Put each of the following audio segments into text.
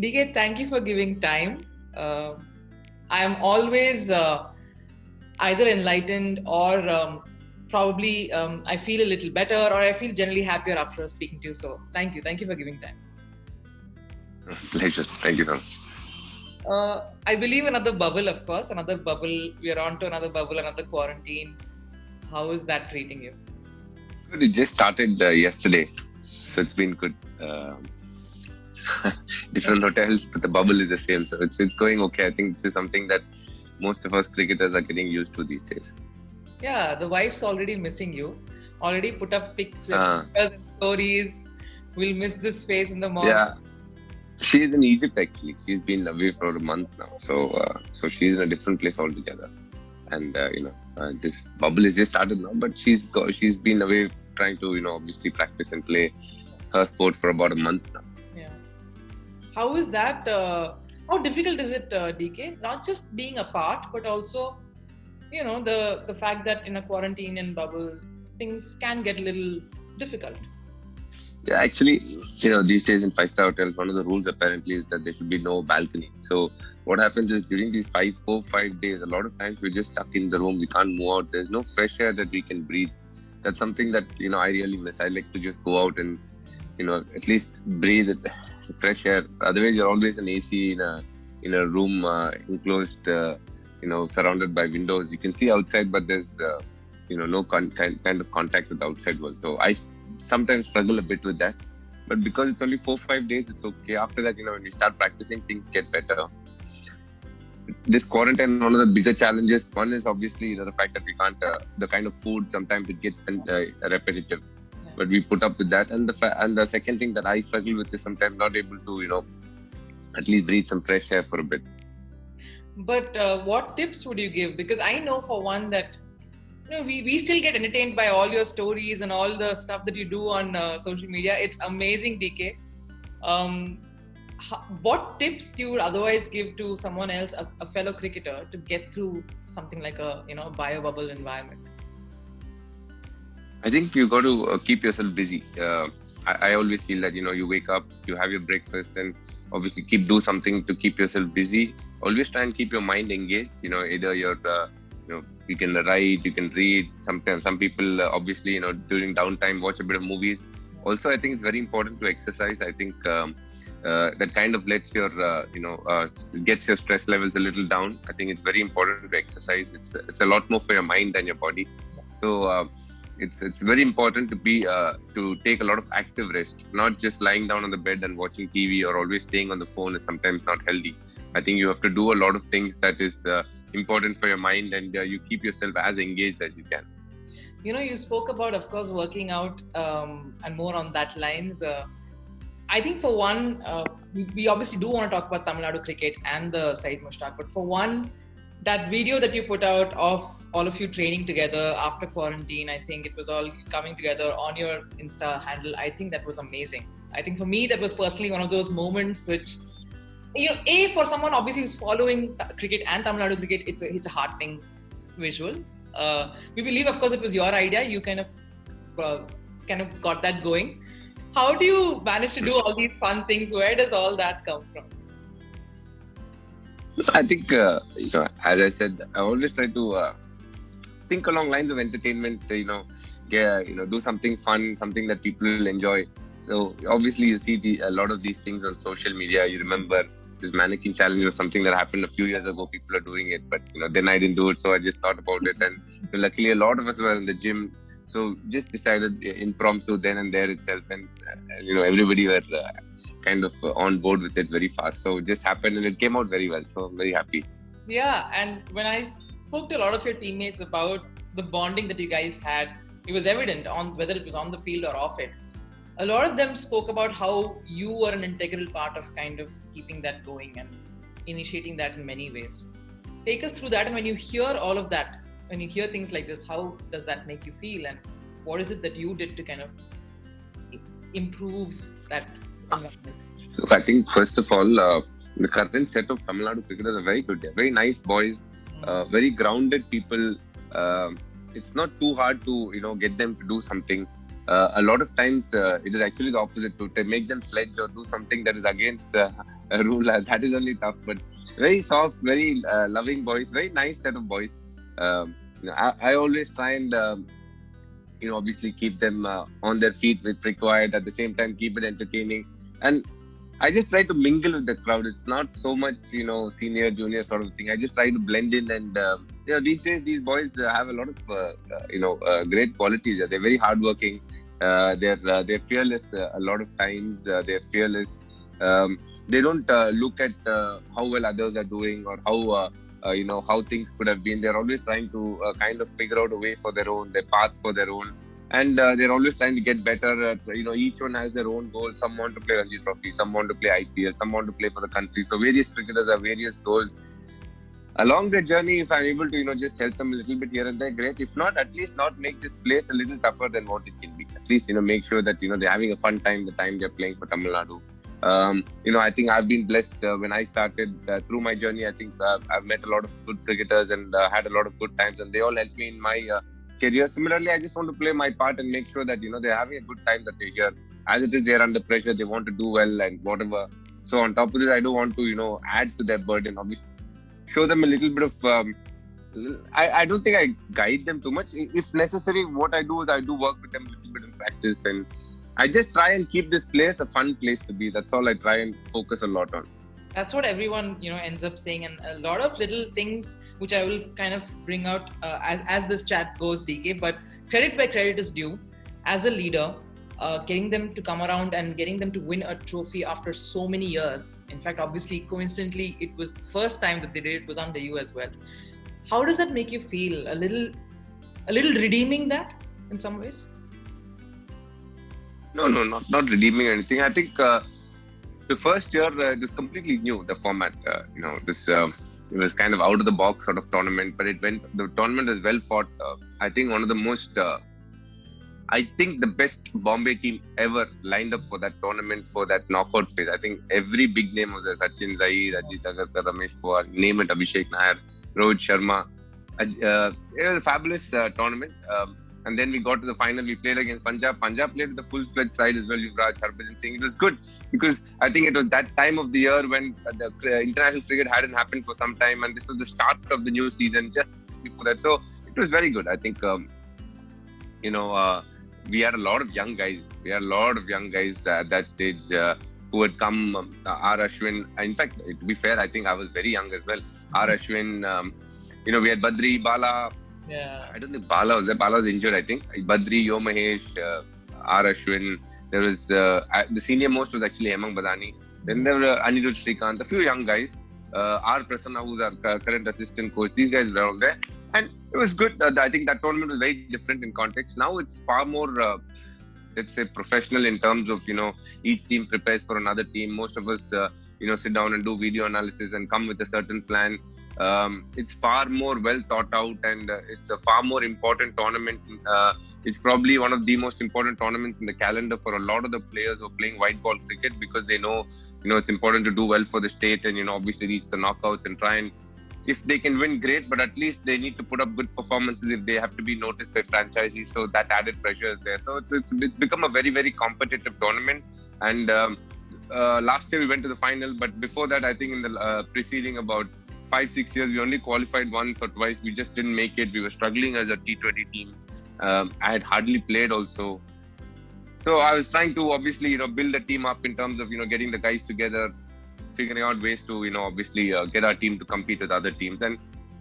DK, thank you for giving time. Uh, I am always either enlightened or probably I feel a little better or I feel generally happier after speaking to you. So thank you. Thank you for giving time. Pleasure. Thank you so much. I believe another bubble, of course, another bubble. We are on to another bubble, another quarantine. How is that treating you? Good. It just started yesterday, so it's been good. Different hotels, but the bubble is the same, so it's going okay. I think this is something that most of us cricketers are getting used to these days. Yeah, the wife's already missing you. Already put up Uh, pictures and stories. We'll miss this face in the morning. yeah, she's in Egypt actually. She's been away for a month now, so she's in a different place altogether. And this bubble is just started now, but she's been away trying to obviously practice and play her sport for about a month now. Yeah. How is that? How difficult is it, DK? Not just being apart, but also, the fact that in a quarantine and bubble, things can get a little difficult. Yeah, actually, these days in five-star hotels, one of the rules apparently is that there should be no balconies. So what happens is during these 5 days, a lot of times we're just stuck in the room. We can't move out. There's no fresh air that we can breathe. That's something that I really miss. I like to just go out and at least breathe fresh air. Otherwise, you're always in AC in a room enclosed, surrounded by windows. You can see outside, but there's no kind of contact with the outside world. So I sometimes struggle a bit with that, but because it's only 4 5 days, it's okay. After that, when we start practicing, things get better. This quarantine, one of the bigger challenges, one is obviously the fact that we can't the kind of food, sometimes it gets repetitive, but we put up with that. And the second thing that I struggle with is sometimes not able to at least breathe some fresh air for a bit. But what tips would you give? Because I know for one that we still get entertained by all your stories and all the stuff that you do on social media. It's amazing, DK. What tips do you otherwise give to someone else, a fellow cricketer, to get through something like a bio bubble environment? I think you got to keep yourself busy. I always feel that you wake up, you have your breakfast, and obviously do something to keep yourself busy. Always try and keep your mind engaged. Either you can write, you can read. Sometimes some people obviously during downtime watch a bit of movies. Also, I think it's very important to exercise. I think that kind of lets your gets your stress levels a little down. I think it's very important to exercise. It's a lot more for your mind than your body. So it's very important to take a lot of active rest, not just lying down on the bed and watching TV or always staying on the phone is sometimes not healthy. I think you have to do a lot of things that is important for your mind, and you keep yourself as engaged as you can. You spoke about, of course, working out and more on that lines. I think for one, we obviously do want to talk about Tamil Nadu cricket and the Saeed Mushtaq, but for one, that video that you put out of all of you training together after quarantine, I think it was all coming together on your Insta handle. I think that was amazing. I think for me, that was personally one of those moments which, for someone obviously who's following cricket and Tamil Nadu cricket, it's a heartening visual. We believe, of course, it was your idea. You kind of got that going. How do you manage to do all these fun things? Where does all that come from? I think, as I said, I always try to think along lines of entertainment. Do something fun, something that people will enjoy. So obviously, you see a lot of these things on social media. You remember this mannequin challenge was something that happened a few years ago. People are doing it, but then I didn't do it, so I just thought about it. And luckily, a lot of us were in the gym, so just decided impromptu then and there itself, and everybody were kind of on board with it very fast. So it just happened, and it came out very well. So I'm very happy. Yeah, and when I spoke to a lot of your teammates about the bonding that you guys had, it was evident on whether it was on the field or off it. A lot of them spoke about how you were an integral part of kind of keeping that going and initiating that in many ways. Take us through that, and when you hear all of that, when you hear things like this, how does that make you feel, and what is it that you did to kind of improve that environment? So I think first of all, the current set of Tamil Nadu cricketers are very good. They're very nice boys, very grounded people. It's not too hard to get them to do something. A lot of times it is actually the opposite. To make them sledge or do something that is against the rule, that is only tough. But very soft, very loving boys, very nice set of boys. I always try and obviously keep them on their feet with required. At the same time, keep it entertaining, and I just try to mingle with the crowd. It's not so much, senior, junior sort of thing. I just try to blend in, and these days these boys have a lot of, great qualities. They're very hardworking. They're fearless. A lot of times they're fearless. They don't look at how well others are doing or how things could have been. They're always trying to kind of figure out a way for their own, their path for their own. And they're always trying to get better. Each one has their own goals. Some want to play Ranji Trophy, some want to play IPL, some want to play for the country. So various cricketers have various goals. Along the journey, if I'm able to, just help them a little bit here and there, great. If not, at least not make this place a little tougher than what it can be. At least, make sure that, they're having a fun time the time they're playing for Tamil Nadu. I think I've been blessed when I started through my journey. I think I've met a lot of good cricketers and had a lot of good times, and they all helped me in my career. Similarly, I just want to play my part and make sure that they're having a good time that they're here. As it is, they're under pressure. They want to do well and whatever. So on top of this, I do want to add to their burden. Obviously, show them a little bit of. I don't think I guide them too much. If necessary, what I do is I do work with them a little bit in practice, and I just try and keep this place a fun place to be. That's all I try and focus a lot on. That's what everyone ends up saying, and a lot of little things which I will kind of bring out as this chat goes, DK. But credit where credit is due. As a leader, getting them to come around and getting them to win a trophy after so many years. In fact, obviously, coincidentally, it was the first time that they did it was under you as well. How does that make you feel? A little redeeming that in some ways? No, not redeeming or anything. I think the first year it was completely new, the format. It was kind of out of the box sort of tournament, but the tournament was well fought. I think one of the most, I think the best Bombay team ever lined up for that tournament, for that knockout phase. I think every big name was there. Sachin Zaid, Ajit Agarkar, Ramesh Pawar, name it, Abhishek Nair, Rohit Sharma. It was a fabulous tournament. And then we got to the final. We played against Punjab. Punjab played with the full-fledged side as well. Yuvraj, Harbhajan Singh. It was good because I think it was that time of the year when the international cricket hadn't happened for some time, and this was the start of the new season just before that. So it was very good. I think we had a lot of young guys. At that stage who had come. R. Ashwin. In fact, to be fair, I think I was very young as well. R. Ashwin. We had Badri, Bala. Yeah. I don't think Bala was there. Bala was injured, I think. Badri, Yo Mahesh, R. Ashwin. There was the senior most was actually Hemang Badani. Then there were Anirudh Srikanth, a few young guys. R. Prasanna, who's our current assistant coach. These guys were all there. And it was good. I think that tournament was very different in context. Now it's far more, let's say, professional in terms of, each team prepares for another team. Most of us, sit down and do video analysis and come with a certain plan. It's far more well thought out, and it's a far more important tournament. It's probably one of the most important tournaments in the calendar for a lot of the players who are playing white ball cricket, because they know, it's important to do well for the state and, obviously reach the knockouts and try and, if they can win, great, but at least they need to put up good performances if they have to be noticed by franchisees. So that added pressure is there. So it's become a very, very competitive tournament. And last year we went to the final, but before that, I think in the preceding about 5-6 years, we only qualified once or twice. We just didn't make it. We were struggling as a T20 team. I had hardly played also. So I was trying to obviously, build the team up in terms of, getting the guys together, figuring out ways to, obviously get our team to compete with other teams. And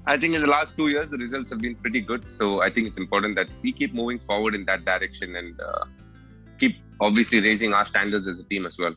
I think in the last 2 years, the results have been pretty good. So I think it's important that we keep moving forward in that direction and keep obviously raising our standards as a team as well.